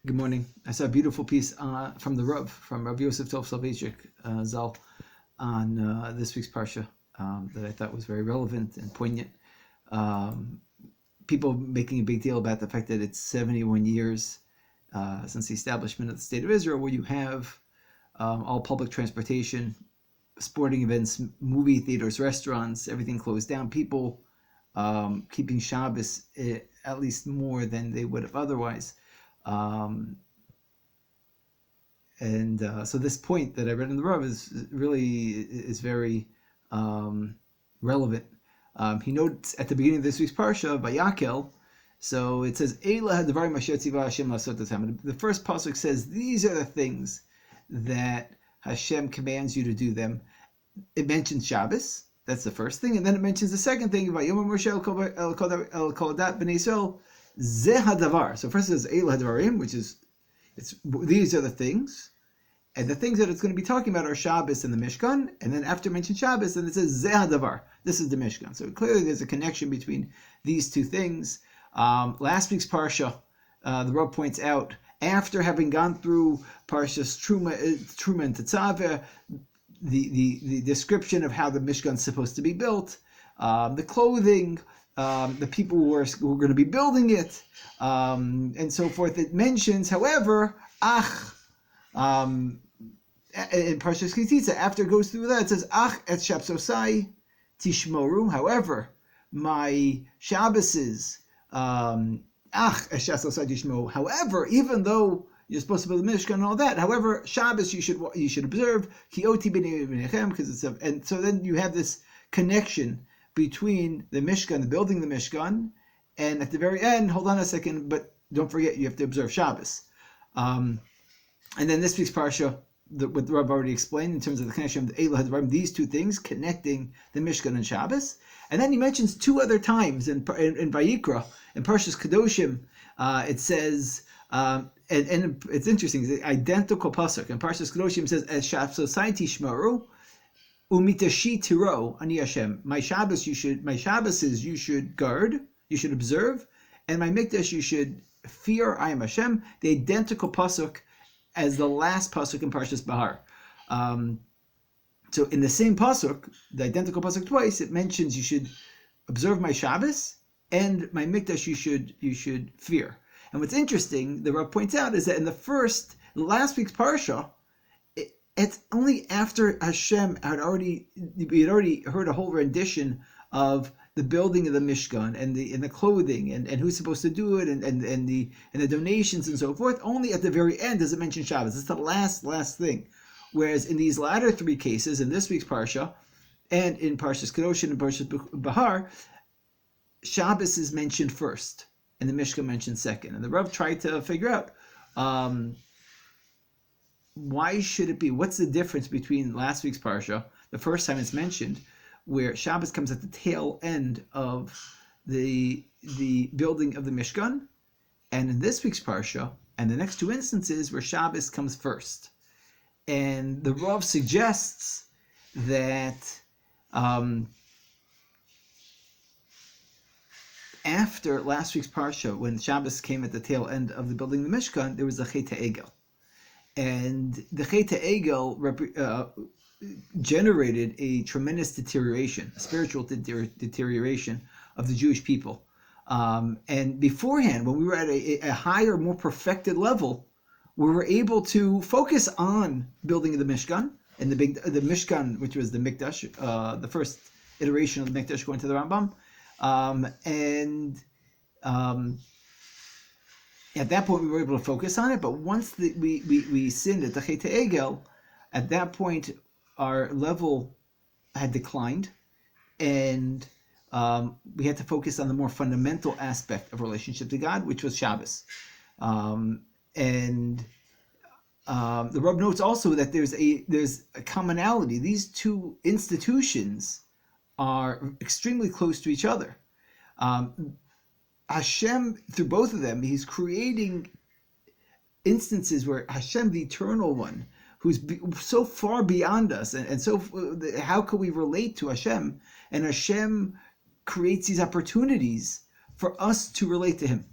Good morning. I saw a beautiful piece from Rav Yosef Dov Soloveichik Zal, on this week's parsha that I thought was very relevant and poignant. People making a big deal about the fact that it's 71 years since the establishment of the State of Israel, where you have all public transportation, sporting events, movie theaters, restaurants, everything closed down. People keeping Shabbos at least more than they would have otherwise. So this point that I read in the Rav is very relevant. He notes at the beginning of this week's parsha, Vayakhel, so it says, the first pasuk says, these are the things that Hashem commands you to do them. It mentions Shabbos, that's the first thing, and then it mentions the second thing, so first it says, which is, these are the things, and the things that it's going to be talking about are Shabbos and the Mishkan, and then after mentioned Shabbos, then it says Zeh Hadavar. This is the Mishkan. So clearly there's a connection between these two things. Last week's parsha, the Rav points out, after having gone through Parshas Truma and Tetzaveh, the description of how the Mishkan is supposed to be built, the clothing, the people who are going to be building it, and so forth. It mentions, however, in Parshas Kititza, after it goes through that, it says, et Shabsosai tishmoru. However, my Shabboses, et Shabsosai tishmoru. However, even though you're supposed to build the Mishkan and all that, however, Shabbos you should observe, ki oti b'nei b'nechem, because it's and so then you have this connection between the Mishkan, the building the Mishkan, and at the very end, hold on a second, but don't forget you have to observe Shabbos. And then this week's parsha, what the Rav already explained in terms of the connection of the Eilah Hadvarim, these two things connecting the Mishkan and Shabbos. And then he mentions two other times in Vayikra, in Parshas Kedoshim, it says, and it's interesting, it's the identical pasuk. In Parshas Kedoshim it says, "Es Shabsosai tishmaru, umitashi tiro ani Hashem." My Shabboses you should guard, you should observe, and my Mikdash you should fear. I am Hashem. The identical pasuk as the last pasuk in Parshas Bahar. So in the same pasuk, the identical pasuk twice, it mentions you should observe my Shabbos and my Mikdash you should fear. And what's interesting, the Rav points out, is that in last week's parsha, it's only after Hashem we had already heard a whole rendition of the building of the Mishkan and the clothing and who's supposed to do it and the donations and so forth. Only at the very end does it mention Shabbos. It's the last thing. Whereas in these latter three cases, in this week's parsha and in Parshas Kedoshim and Parshas Bahar, Shabbos is mentioned first and the Mishkan mentioned second. And the Rav tried to figure out why should it be? What's the difference between last week's parsha, the first time it's mentioned, where Shabbos comes at the tail end of the building of the Mishkan, and in this week's parsha, and the next two instances where Shabbos comes first. And the Rav suggests that after last week's parsha, when Shabbos came at the tail end of the building of the Mishkan, there was a Chet HaEgel. And the Chet HaEgel generated a tremendous deterioration, a spiritual deterioration of the Jewish people. And beforehand, when we were at a higher, more perfected level, we were able to focus on building of the Mishkan, and the Mishkan, which was the Mikdash, the first iteration of the Mikdash going to the Rambam. At that point, we were able to focus on it. But once we sinned at the Chet HaEgel, at that point, our level had declined, and we had to focus on the more fundamental aspect of relationship to God, which was Shabbos. The Rav notes also that there's a commonality. These two institutions are extremely close to each other. Hashem, through both of them, he's creating instances where Hashem, the Eternal One, who's so far beyond us, and so how can we relate to Hashem? And Hashem creates these opportunities for us to relate to Him.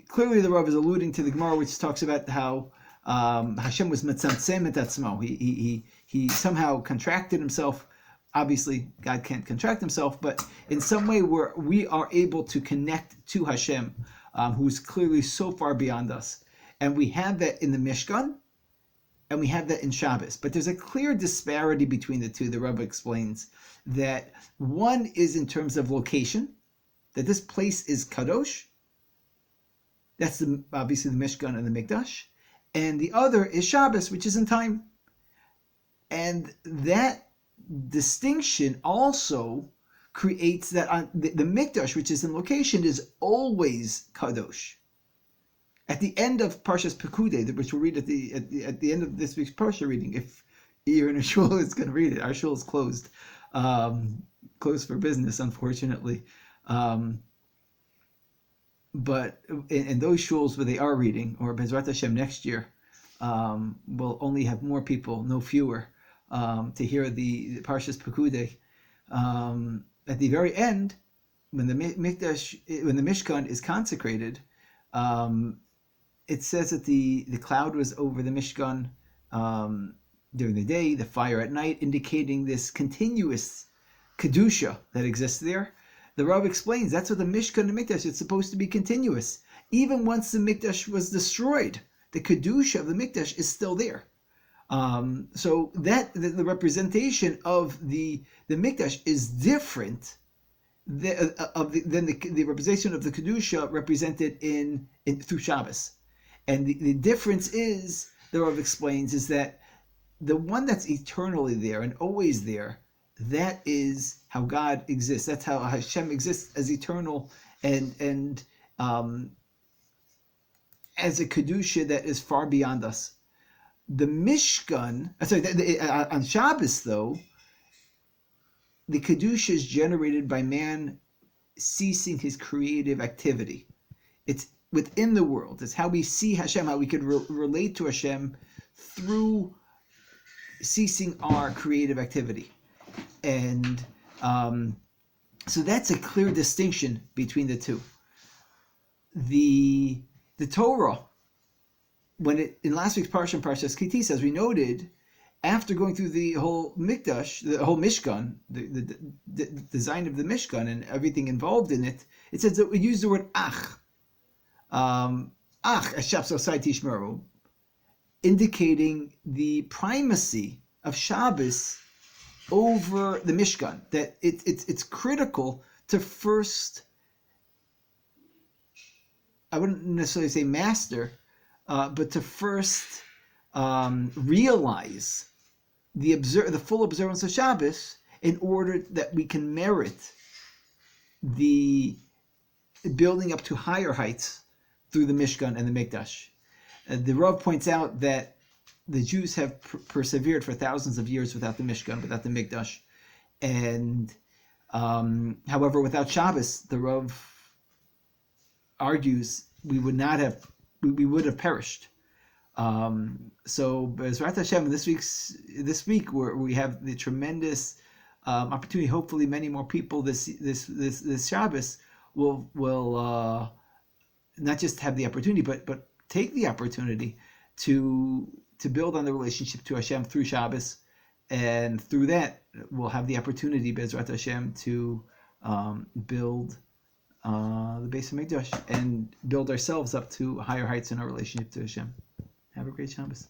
Clearly, the Rav is alluding to the Gemara, which talks about how Hashem was metzamtzem et atzmo. He somehow contracted himself. Obviously, God can't contract himself, but in some way where we are able to connect to Hashem, who's clearly so far beyond us. And we have that in the Mishkan, and we have that in Shabbos. But there's a clear disparity between the two. The Rebbe explains that one is in terms of location, that this place is Kadosh. That's obviously the Mishkan and the Mikdash. And the other is Shabbos, which is in time. And that distinction also creates that the Mikdash, which is in location, is always Kadosh. At the end of Parshas Pekudei, which we'll read at the end of this week's Parsha reading, if you're in a shul, it's going to read it. Our shul is closed, closed for business, unfortunately. But in those shuls where they are reading, or Bezrat Hashem next year, we'll only have more people, no fewer, to hear the Parshas Pekudei. At the very end, when the Mishkan is consecrated, it says that the cloud was over the Mishkan during the day, the fire at night, indicating this continuous kedusha that exists there. The Rav explains that's what the Mishkan and Mikdash is supposed to be continuous. Even once the Mikdash was destroyed, the kedusha of the Mikdash is still there. So that the representation of the Mikdash is different than the representation of the kedusha represented in through Shabbos. And the difference is, the Rav explains, is that the one that's eternally there and always there, that is how God exists. That's how Hashem exists as eternal and as a kedusha that is far beyond us. The Mishkan, on Shabbos though, the kedusha is generated by man ceasing his creative activity. It's within the world. It's how we see Hashem, how we could relate to Hashem through ceasing our creative activity. And so that's a clear distinction between the two. The Torah, in last week's Parsha, Parshas Kitisa, as we noted, after going through the whole Mikdash, the whole Mishkan, the design of the Mishkan and everything involved in it, it says that we use the word ach. Ach, as Shabbat tishmeru, indicating the primacy of Shabbos over the Mishkan, that it's critical to first, I wouldn't necessarily say master, but to first realize the full observance of Shabbos in order that we can merit the building up to higher heights through the Mishkan and the Mikdash. The Rav points out that the Jews have persevered for thousands of years without the Mishkan, without the Mikdash. And however, without Shabbos, the Rav argues we would have perished. So Bezrat Hashem, this week where we have the tremendous opportunity, hopefully many more people this Shabbos will not just have the opportunity, but take the opportunity to build on the relationship to Hashem through Shabbos, and through that we'll have the opportunity, Bezrat Hashem, to build the base of Mikdash and build ourselves up to higher heights in our relationship to Hashem. Have a great Shabbos.